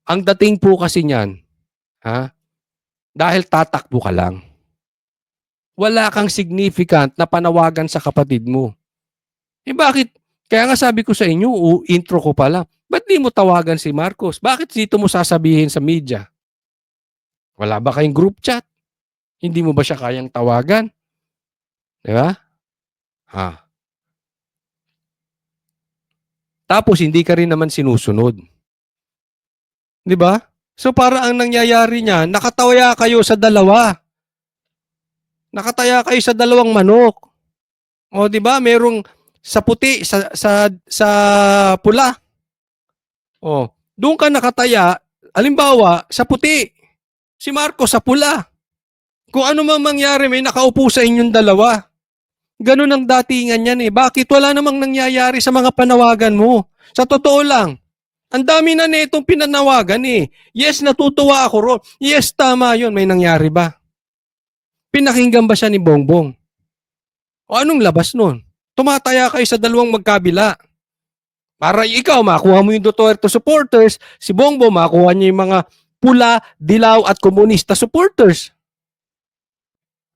ang dating po kasi niyan, dahil tatakbo ka lang. Wala kang significant na panawagan sa kapatid mo. Bakit? Kaya nga sabi ko sa inyo, intro ko pala, ba't di mo tawagan si Marcos? Bakit dito mo sasabihin sa media? Wala ba kayong group chat? Hindi mo ba siya kayang tawagan? Di ba? Tapos hindi ka rin naman sinusunod. Di ba? So para ang nangyayari niya, nakataya kayo sa dalawa. Nakataya kayo sa dalawang manok. O di ba? Merong sa puti, sa pula. O, doon ka nakataya, halimbawa, sa puti. Si Marcos sa pula. Kung ano mang mangyari, may nakaupo sa inyong dalawa. Ganun ang datingan yan eh. Bakit? Wala namang nangyayari sa mga panawagan mo. Sa totoo lang, ang dami na itong pinanawagan eh. Yes, natutuwa ako ron. Yes, tama yun. May nangyari ba? Pinakinggan ba siya ni Bongbong? O anong labas nun? Tumataya kayo sa dalawang magkabila. Para ikaw, makuha mo yung Duterte supporters, si Bongbong, makuha niya yung mga pula, dilaw at komunista supporters.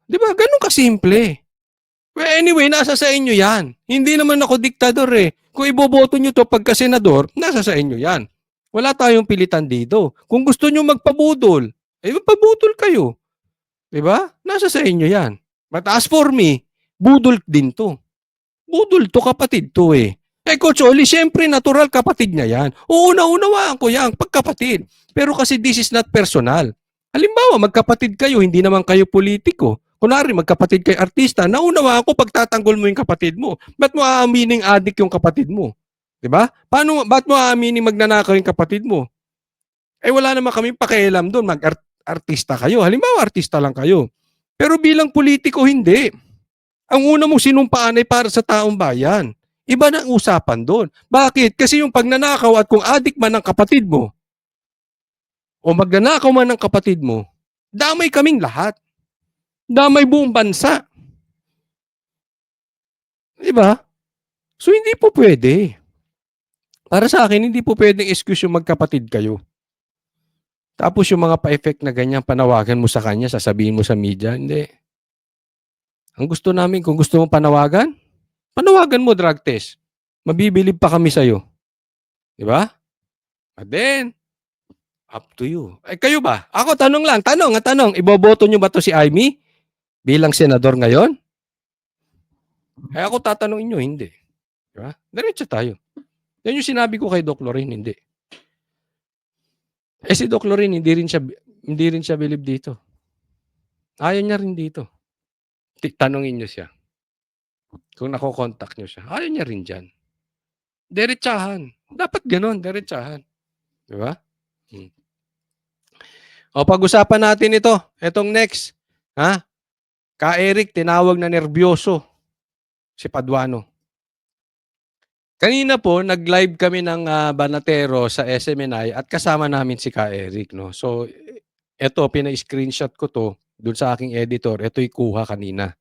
Di ba? Ganun kasimple. Well, anyway, nasa sa inyo yan. Hindi naman ako diktador eh. Kung iboboto nyo to pagka senador, nasa sa inyo yan. Wala tayong pilitan dito. Kung gusto nyo magpabudol, magpabudol kayo. Diba? Nasa sa inyo yan. But as for me, budol din to. Budol to, kapatid to eh. Coach Oli, siyempre natural kapatid niya yan. Uuna-unawaan ko yan, pagkapatid. Pero kasi this is not personal. Halimbawa, magkapatid kayo, hindi naman kayo politiko. Kunwari, magkapatid kayo artista, naunawaan ko pagtatanggol mo yung kapatid mo. Ba't mo aamining adik yung kapatid mo? Diba? Ba't mo aamining magnanakaw yung kapatid mo? Wala naman kaming pakialam doon, mag-artista kayo. Halimbawa, artista lang kayo. Pero bilang politiko, hindi. Ang una mong sinumpaan ay para sa taong bayan. Iba na ang usapan doon. Bakit? Kasi yung pagnanakaw at kung adik man ang kapatid mo, o magnanakaw man ang kapatid mo, damay kaming lahat. Damay buong bansa. Diba? So hindi po pwede. Para sa akin, hindi po pwedeng excuse yung magkapatid kayo. Tapos yung mga pa-effect na ganyan, panawagan mo sa kanya, sasabihin mo sa media, hindi. Ang gusto namin, kung gusto mong panawagan mo drug test. Mabibilib pa kami sa'yo. Diba? But then, up to you. Kayo ba? Ako, tanong lang. Tanong. Iboboto nyo ba to si Amy bilang senador ngayon? Ako tatanungin nyo, hindi. Diba? Diretso tayo. Yan yung sinabi ko kay Doc Lorin, hindi. Si Doc Lorin, hindi rin siya bilib dito. Ayaw niya rin dito. Tanungin niyo siya. Kung nako-contact niyo siya, ayaw niya rin diyan. Diretsahan. Dapat gano'n, diretsahan. 'Di ba? Hmm. O pag-usapan natin ito, itong next. Ha? Ka Eric tinawag na nerbyoso si Paduano. Kanina po nag-live kami ng Banatero sa SMNI at kasama namin si Ka Eric, no. So eto pina-screenshot ko 'to dun sa aking editor, ito'y kuha kanina.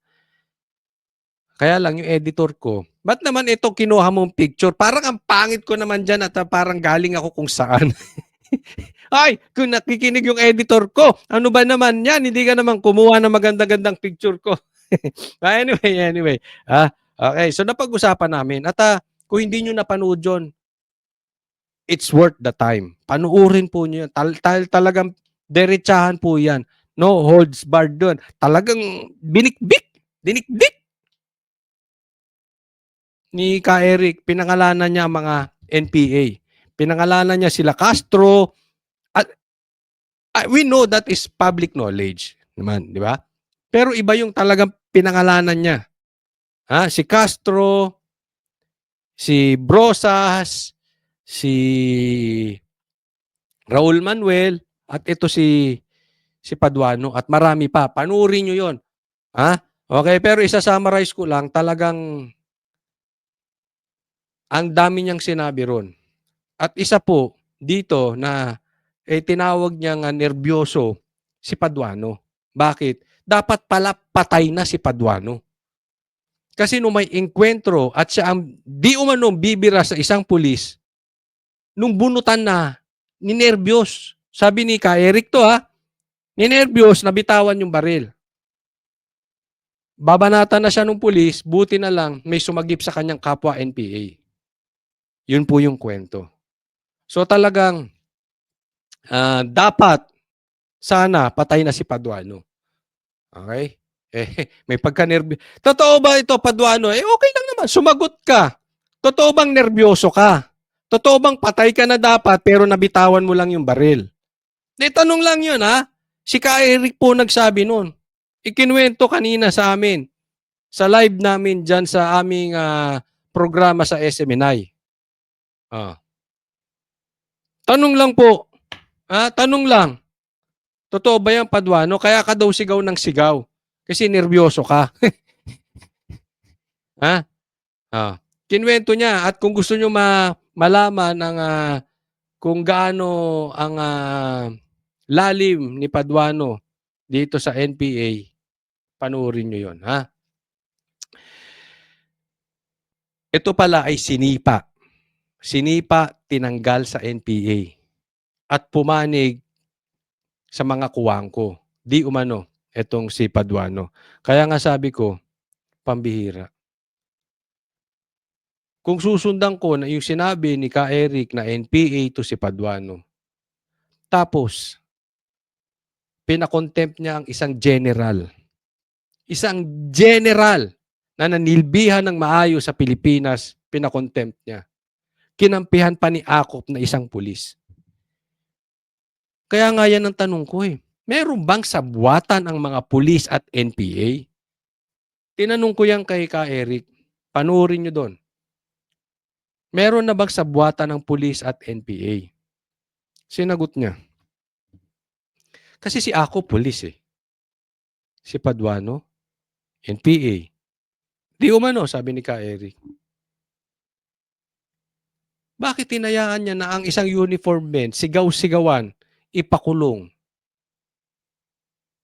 Kaya lang yung editor ko, "Ba't naman ito kinuha mong picture? Parang ang pangit ko naman diyan at parang galing ako kung saan." Ay, kung nakikinig yung editor ko, ano ba naman 'yan, hindi ka naman kumuha ng maganda-gandang picture ko. Anyway, okey. So napag-usapan namin at, kung hindi niyo napanood yun, it's worth the time. Panoorin po niyo yun. Talagang diretsahan po 'yan. No holds barred dun. Talagang dinikdik ni Ka Eric, pinangalanan niya ang mga NPA. Pinangalanan niya sila Castro at we know that is public knowledge naman, di ba? Pero iba yung talagang pinangalanan niya. Si Castro, si Brosas, si Raul Manuel, at ito si Paduano at marami pa. Panuorin niyo 'yon. Okay, pero isa-summarize ko lang, talagang ang dami niyang sinabi ron. At isa po dito na tinawag niyang nerbyoso si Paduano. Bakit? Dapat pala patay na si Paduano. Kasi nung may engkwentro at siya ang di umanong bibira sa isang pulis, nung bunutan na, ninerbiyos. Sabi ni Ka Eric to ninerbiyos, nabitawan yung baril. Babanatan na siya ng pulis, buti na lang may sumagip sa kanyang kapwa NPA. Yun po yung kwento. So talagang dapat sana patay na si Paduano. Okay? May pagka-nervyo. Totoo ba ito, Paduano? Okay lang naman. Sumagot ka. Totoo bang nervyoso ka? Totoo bang patay ka na dapat pero nabitawan mo lang yung baril? Tanong lang yun, Si Ka Eric po nagsabi nun. Ikinuwento kanina sa amin. Sa live namin dyan sa aming programa sa SMNI. Tanong lang po. Tanong lang. Totoo ba yan, Paduano? Kaya ka daw sigaw ng sigaw. Kasi nervyoso ka. Kinuwento niya. At kung gusto nyo malaman ang kung gaano ang lalim ni Paduano dito sa NPA, panoorin nyo yun. Ito pala ay sinipa. Sinipa, tinanggal sa NPA. At pumanig sa mga kuwangko. Di umano, etong si Paduano. Kaya nga sabi ko, pambihira. Kung susundan ko na yung sinabi ni Ka Eric na NPA to si Paduano, tapos, pinakontempt niya ang isang general. Isang general na nanilbihan ng maayos sa Pilipinas, pinakontempt niya. Kinampihan pa ni Akop na isang pulis. Kaya nga yan ang tanong ko Meron bang sabwatan ang mga pulis at NPA? Tinanong ko yan kay Ka Eric. Panoorin nyo doon. Meron na bang sabwatan ng pulis at NPA? Sinagot niya. Kasi si Akop pulis Si Paduano, NPA. Di umano, sabi ni Ka Eric. Bakit tinayaan niya na ang isang uniform men, sigaw-sigawan, ipakulong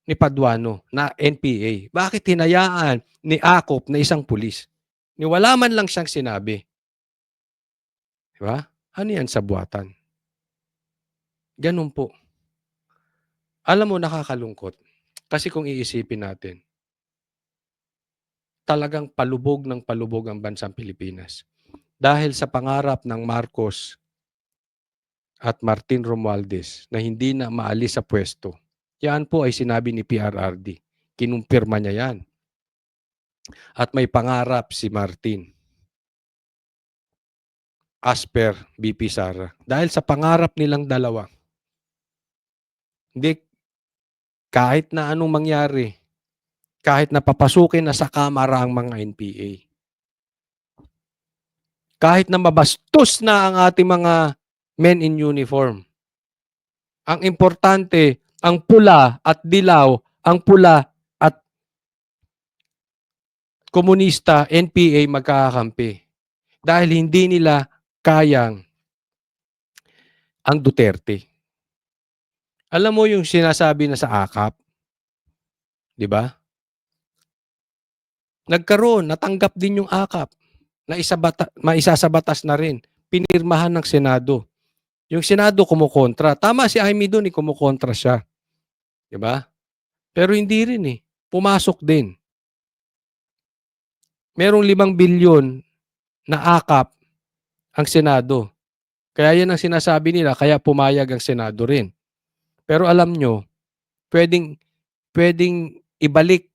ni Paduano na NPA? Bakit tinayaan ni Akop na isang pulis? Wala man lang siyang sinabi. Diba? Ano yan sa buwatan? Ganun po. Alam mo, nakakalungkot. Kasi kung iisipin natin, talagang palubog ng palubog ang bansang Pilipinas. Dahil sa pangarap ng Marcos at Martin Romualdez na hindi na maalis sa pwesto. Yan po ay sinabi ni PRRD. Kinumpirma niya yan. At may pangarap si Martin as per BP Sara. Dahil sa pangarap nilang dalawa, hindi kahit na anong mangyari, kahit napapasukin na sa kamara ang mga NPA. Kahit na mabastos na ang ating mga men in uniform. Ang importante, ang pula at dilaw, ang pula at komunista, NPA magkakakampi. Dahil hindi nila kayang ang Duterte. Alam mo yung sinasabi na sa AKAP? Di ba? Nagkaroon, natanggap din yung AKAP na maisa sa batas na rin. Pinirmahan ng Senado. Yung Senado kumukontra. Tama si Amy doon, kumukontra siya. Di ba? Pero hindi rin pumasok din. Merong 5 bilyon na AKAP ang Senado. Kaya yan ang sinasabi nila, kaya pumayag ang Senado rin. Pero alam nyo, pwedeng ibalik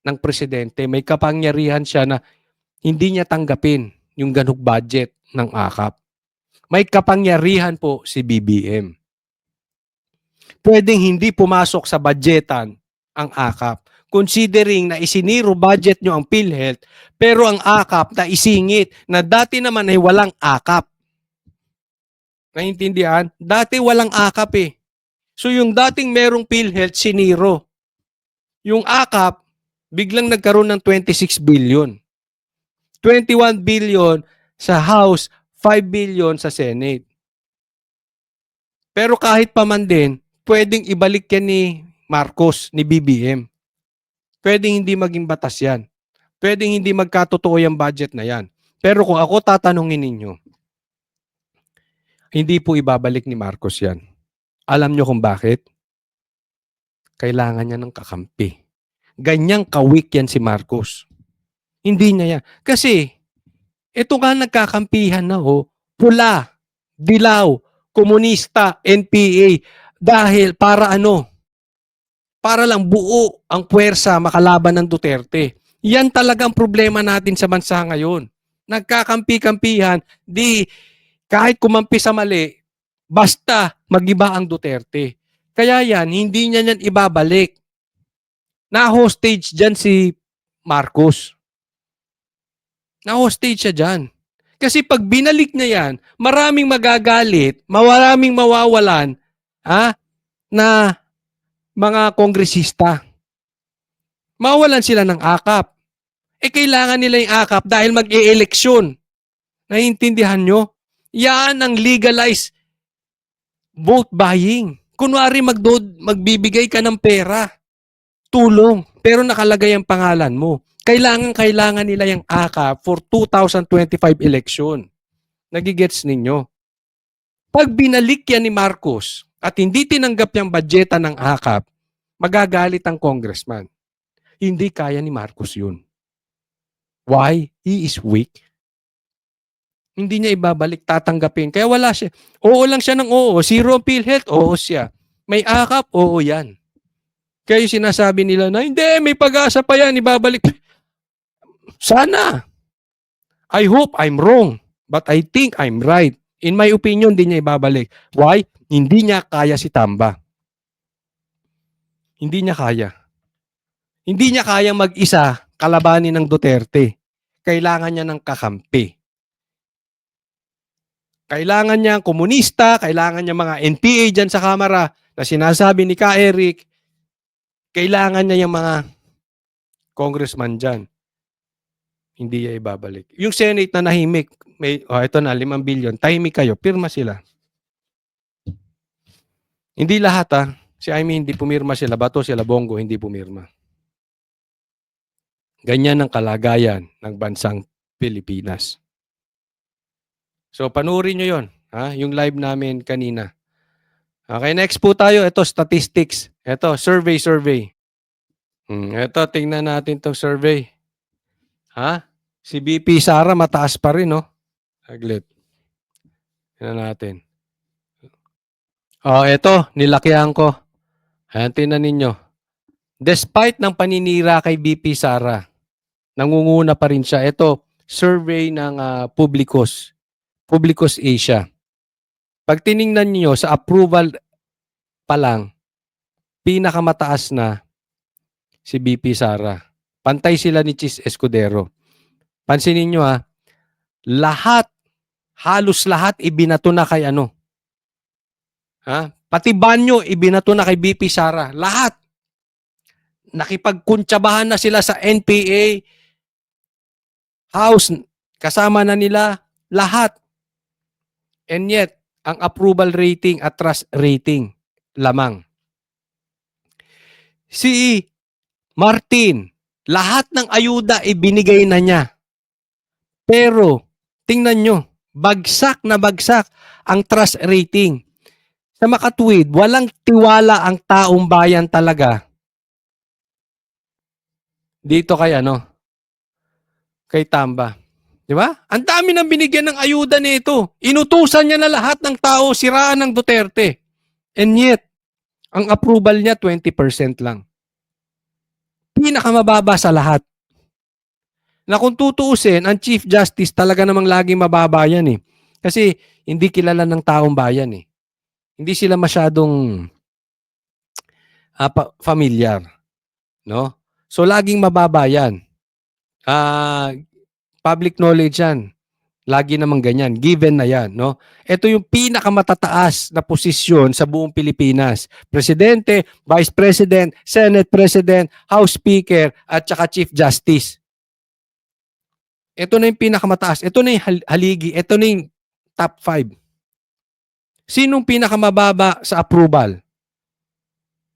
ng presidente, may kapangyarihan siya na hindi niya tanggapin yung ganung budget ng AKAP. May kapangyarihan po si BBM. Pwedeng hindi pumasok sa budgetan ang AKAP. Considering na isiniro budget nyo ang PhilHealth, pero ang AKAP na isingit na dati naman ay walang AKAP. Naintindihan? Dati walang AKAP So yung dating merong PhilHealth, siniro. Yung AKAP, biglang nagkaroon ng 26 billion. 21 billion sa House, 5 billion sa Senate. Pero kahit pa man din, pwedeng ibalik yan ni Marcos, ni BBM. Pwedeng hindi maging batas yan. Pwedeng hindi magkatotoo yung budget na yan. Pero kung ako tatanungin ninyo, hindi po ibabalik ni Marcos yan. Alam nyo kung bakit? Kailangan niya ng kakampi. Ganyang kawik yan si Marcos. Hindi niya yan. Kasi, ito nga nagkakampihan na pula, dilaw, komunista, NPA. Dahil para ano? Para lang buo ang puwersa makalaban ng Duterte. Yan talaga ang problema natin sa bansa ngayon. Nagkakampi-kampihan, di kahit kumampi sa mali, basta magiba ang Duterte. Kaya yan, hindi niya yan ibabalik. Na-hostage dyan si Marcos. Na-hostage siya dyan. Kasi pag binalik niya yan, maraming magagalit, maraming mawawalan na mga kongresista. Mawalan sila ng AKAP. Kailangan nila yung AKAP dahil mag-e-eleksyon. Naiintindihan nyo? Yan ang legalized vote buying. Kunwari magbibigay ka ng pera, tulong, pero nakalagay ang pangalan mo. Kailangan nila yung AKAP for 2025 election. Nagigets ninyo? Pag binalik yan ni Marcos at hindi tinanggap yung budgetan ng AKAP, magagalit ang congressman. Hindi kaya ni Marcos yun. Why? He is weak. Hindi niya ibabalik, tatanggapin. Kaya wala siya. Oo lang siya ng oo. Zero ang PhilHealth, oo siya. May AKAP, oo yan. Kaya yung sinasabi nila na, hindi, may pag-asa pa yan, ibabalik. Sana. I hope I'm wrong, but I think I'm right. In my opinion, hindi niya ibabalik. Why? Hindi niya kaya si Tamba. Hindi niya kaya. Hindi niya kayang mag-isa kalabanin ng Duterte. Kailangan niya ng kakampi. Kailangan niya komunista, kailangan niya mga NPA dyan sa Kamara na sinasabi ni Ka Eric. Kailangan niya yung mga congressman dyan. Hindi niya ibabalik. Yung Senate na nahimik, ito na, 5 billion, tahimik kayo, pirma sila. Hindi lahat Si Amy hindi pumirma sila, Bato sila, Bongo hindi pumirma. Ganyan ang kalagayan ng bansang Pilipinas. So, panurin nyo yun. Yung live namin kanina. Okay, next po tayo. Ito, statistics. Ito, survey. Ito, tingnan natin itong survey. Si BP Sara, mataas pa rin, no? Saglit. Tingnan natin. Ito, nilakihan ko. Ayan, tingnan ninyo. Despite ng paninira kay BP Sara, nangunguna pa rin siya. Ito, survey ng Publicos Asia. Pag tiningnan niyo sa approval pa lang, pinakamataas na si BP Sara. Pantay sila ni Chis Escudero. Pansinin nyo lahat, halos lahat ibinato na kay ano. Pati banyo ibinato na kay BP Sara. Lahat. Nakipagkuntsabahan na sila sa NPA, House, kasama na nila lahat. And yet, ang approval rating at trust rating lamang. Si Martin, lahat ng ayuda ibinigay na niya. Pero, tingnan nyo, bagsak na bagsak ang trust rating. Sa makatuwid, walang tiwala ang taong bayan talaga dito kay kay Tamba. Di ba? Ang dami nang binigyan ng ayuda nito. Inutusan niya na lahat ng tao siraan ng Duterte. And yet, ang approval niya 20% lang. Pinakamababa sa lahat. Na kung tutuusin, ang Chief Justice talaga namang laging mababa yan eh. Kasi hindi kilala ng taong bayan eh. Hindi sila masyadong familiar. No? So laging mababa yan. Public knowledge yan. Lagi namang ganyan. Given na yan. No? Ito yung pinakamatataas na posisyon sa buong Pilipinas. Presidente, Vice President, Senate President, House Speaker, at saka Chief Justice. Ito na yung pinakamataas. Ito na yung haligi. Ito na yung top 5. Sinong pinakamababa sa approval?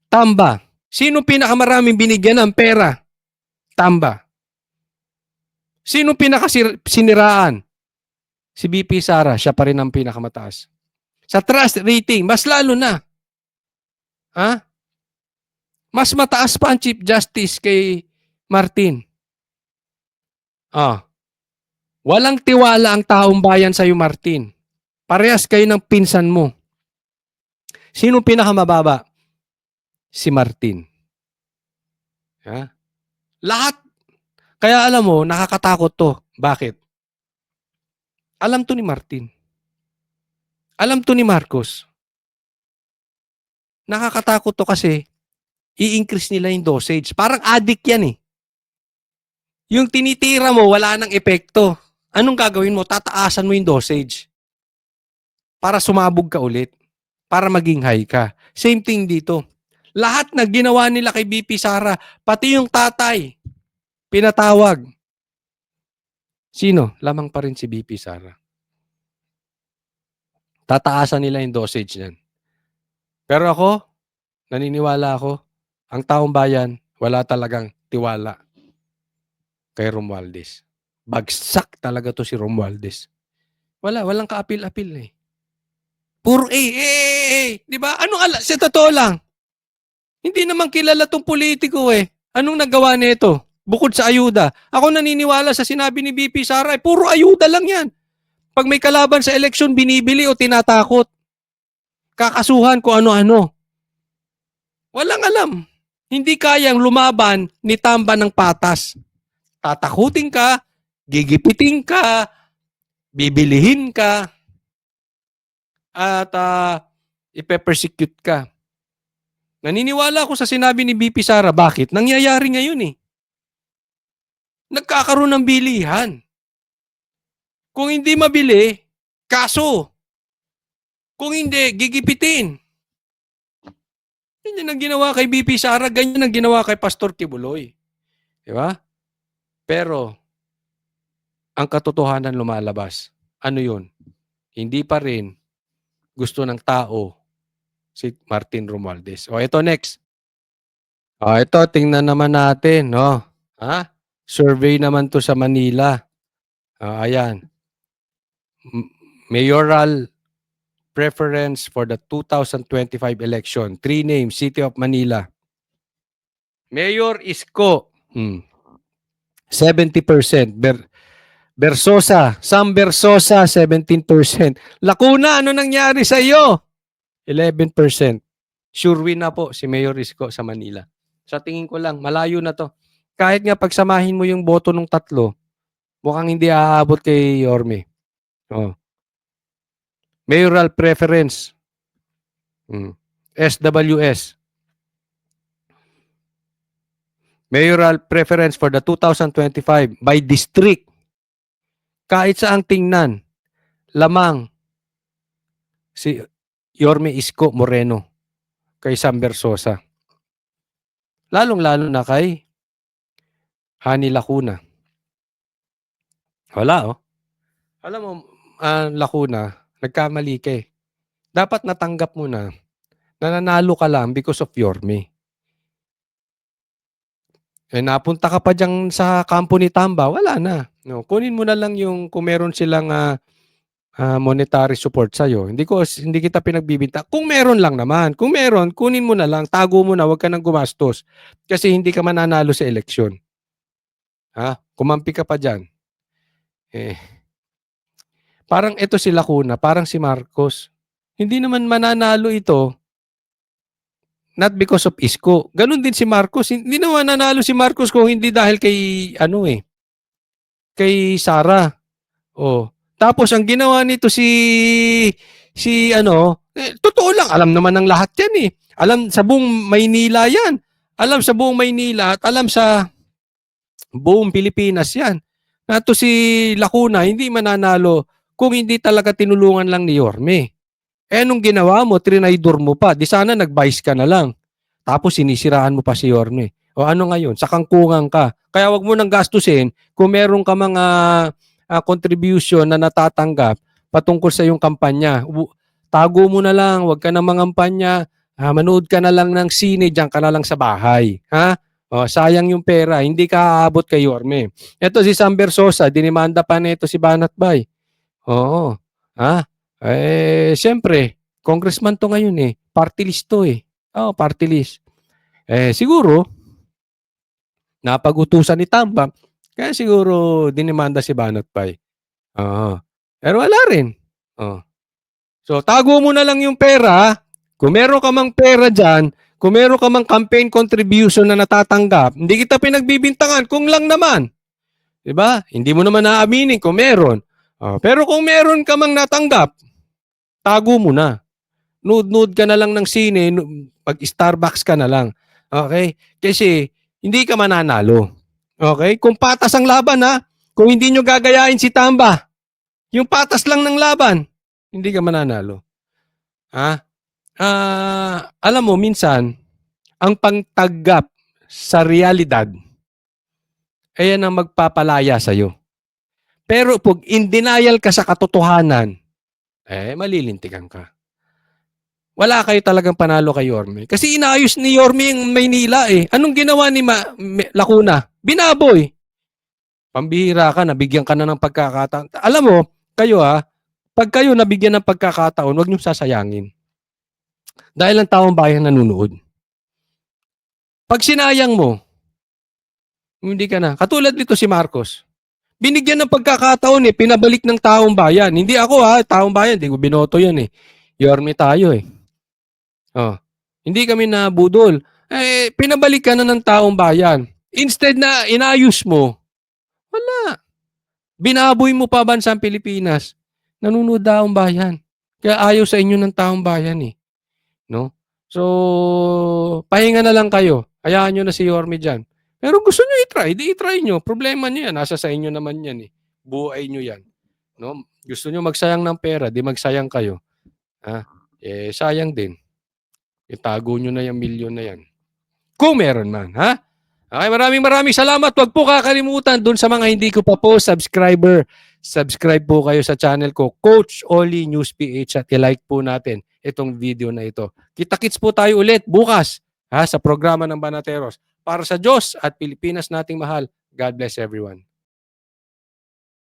Tamba. Sinong pinakamaraming binigyan ng pera? Tamba. Sinong pinakasiniraan? Si BP Sara. Siya pa rin ang pinakamataas. Sa trust rating, mas lalo na. Mas mataas pa ang Chief Justice kay Martin. Walang tiwala ang taong bayan sa iyo, Martin. Parehas kayo ng pinsan mo. Sino pinakamababa? Si Martin. Lahat. Kaya alam mo, nakakatakot to. Bakit? Alam to ni Martin. Alam to ni Marcos. Nakakatakot to kasi i-increase nila yung dosage. Parang addict yan eh. Yung tinitira mo, wala nang epekto. Anong gagawin mo? Tataasan mo yung dosage. Para sumabog ka ulit. Para maging high ka. Same thing dito. Lahat na ginawa nila kay BP Sara, pati yung tatay, pinatawag. Sino? Lamang pa rin si BP Sara. Tataasan nila yung dosage niyan. Pero ako, naniniwala ako, ang taong bayan, wala talagang tiwala kay Romualdez. Bagsak talaga to si Romualdez. Walang kaapil-apil eh. Puro di ba? Sa totoo lang, hindi naman kilala tong politiko eh. Anong nagawa nito? Bukod sa ayuda. Ako naniniwala sa sinabi ni BP Sara, puro ayuda lang yan. Pag may kalaban sa eleksyon, binibili o tinatakot. Kakasuhan ko ano-ano. Walang alam. Hindi kayang lumaban ni Tamba ng patas. Tatakutin ka, gigipitin ka, bibilihin ka, at ipe-persecute ka. Naniniwala ako sa sinabi ni BP Sara. Bakit? Nangyayari ngayon eh. Nagkakaroon ng bilihan. Kung hindi mabili, kaso. Kung hindi, gigipitin. Ganyan ang ginawa kay BP Sara, ganyan ang ginawa kay Pastor Kibuloy. Di ba? Pero, ang katotohanan lumalabas. Ano yun? Hindi pa rin gusto ng tao si Martin Romualdez. Ito next. Ito, tingnan naman natin. Survey naman to sa Manila. Ayan. Mayoral preference for the 2025 election. 3 names, City of Manila. Mayor Isko, 70%. Versosa, Sam Versosa, 17%. Lacuna, ano nangyari sa iyo? 11%. Sure win na po si Mayor Isko sa Manila. Sa tingin ko lang, malayo na to. Kahit nga pagsamahin mo yung boto ng tatlo, mukhang hindi aabot kay Yorme. Mayoral preference. SWS. Mayoral preference for the 2025 by district. Kahit saang tingnan, lamang si Yorme Isko Moreno kay Sam Versosa. Lalong-lalo na kay Hani Lacuna. Wala, oh. Alam mo, Lacuna, nagkamali ka eh. Dapat natanggap mo na nananalo ka lang because of Yorme. Eh, napunta ka pa dyan sa kampo ni Tamba, wala na. No, kunin mo na lang yung kung meron silang monetary support sa'yo. Hindi kita pinagbibinta. Kung meron lang naman. Kung meron, kunin mo na lang. Tago mo na, huwag ka nang gumastos. Kasi hindi ka mananalo sa eleksyon. Ha? Kumampi ka pa dyan. Eh, parang ito si Lacuna, parang si Marcos. Hindi naman mananalo ito not because of Isko. Ganun din si Marcos. Hindi naman nanalo si Marcos kung hindi dahil kay kay Sara. Oh. Tapos ang ginawa nito totoo lang, alam naman ng lahat 'yan eh. Alam sa buong Maynila 'yan. Alam sa buong Maynila at alam sa buong Pilipinas 'yan. Na to si Lacuna hindi mananalo kung hindi talaga tinulungan lang ni Yorme. Eh, nung ginawa mo, trinaydor mo pa. Di sana nag-vice ka na lang. Tapos sinisiraan mo pa si Yorme. O ano ngayon? Sa kangkungan ka. Kaya wag mo nang gastusin kung meron ka mga contribution na natatanggap patungkol sa iyong kampanya. Tago mo na lang. Wag ka na mangampanya. Manood ka na lang ng sine. Diyan ka na lang sa bahay. Ha? O, sayang yung pera. Hindi ka aabot kay Yorme. Ito si Sam Versosa. Dinimanda pa nito si Banat Bay. Oo. Ha? Eh, siyempre, congressman to ngayon eh. Party list to eh. Oh, party list. Eh, siguro, napag-utusan ni Tamba, kaya siguro dinimanda si Banat Pay. Oo. Pero wala rin. Oh. So, tago mo na lang yung pera. Kung meron ka mang pera dyan, kung meron ka mang campaign contribution na natatanggap, hindi kita pinagbibintangan kung lang naman. Diba? Hindi mo naman naaminin kung meron. Oh, pero kung meron ka mang natanggap, tago mo na. Nood ka na lang ng sine, mag-Starbucks ka na lang. Okay? Kasi hindi ka mananalo. Okay? Kung patas ang laban ha, kung hindi nyo gagayain si Tamba, yung patas lang ng laban, hindi ka mananalo. Ha? Alam mo, minsan, ang pangtaggap sa realidad, ayan ang magpapalaya sa'yo. Pero pag in denial ka sa katotohanan, malilintikan ka. Wala kayo talagang panalo kay Yorme. Kasi inaayos ni Yorme yung Maynila eh. Anong ginawa ni Lacuna? Binaboy. Pambihira ka, nabigyan ka na ng pagkakataon. Alam mo, kayo pag kayo nabigyan ng pagkakataon, huwag niyong sasayangin. Dahil ang taong bayan nanonood. Pag sinayang mo, hindi ka na. Katulad nito si Marcos. Binigyan ng pagkakataon pinabalik ng taong bayan. Hindi ako taong bayan, hindi ko binoto yan eh. Yorme tayo eh. Oh. Hindi kami nabudol. Pinabalik ka na ng taong bayan. Instead na inayos mo, wala. Binaboy mo pa bansang Pilipinas. Nanonood taong bayan. Kaya ayaw sa inyo ng taong bayan eh. No? So, pahinga na lang kayo. Hayaan nyo na si Yorme dyan. Pero gusto nyo i-try, di i-try nyo. Problema nyo yan. Nasa sa inyo naman yan eh. Buhay nyo yan. No? Gusto nyo magsayang ng pera, di magsayang kayo. Sayang din. Itago nyo na yung milyon na yan. Kung meron man, ha? Okay, maraming salamat. Huwag po kakalimutan dun sa mga hindi ko pa po subscriber. Subscribe po kayo sa channel ko, Coach Oli News PH, at i-like po natin itong video na ito. Kita-kits po tayo ulit bukas sa programa ng Banateros. Para sa Diyos at Pilipinas nating mahal, God bless everyone.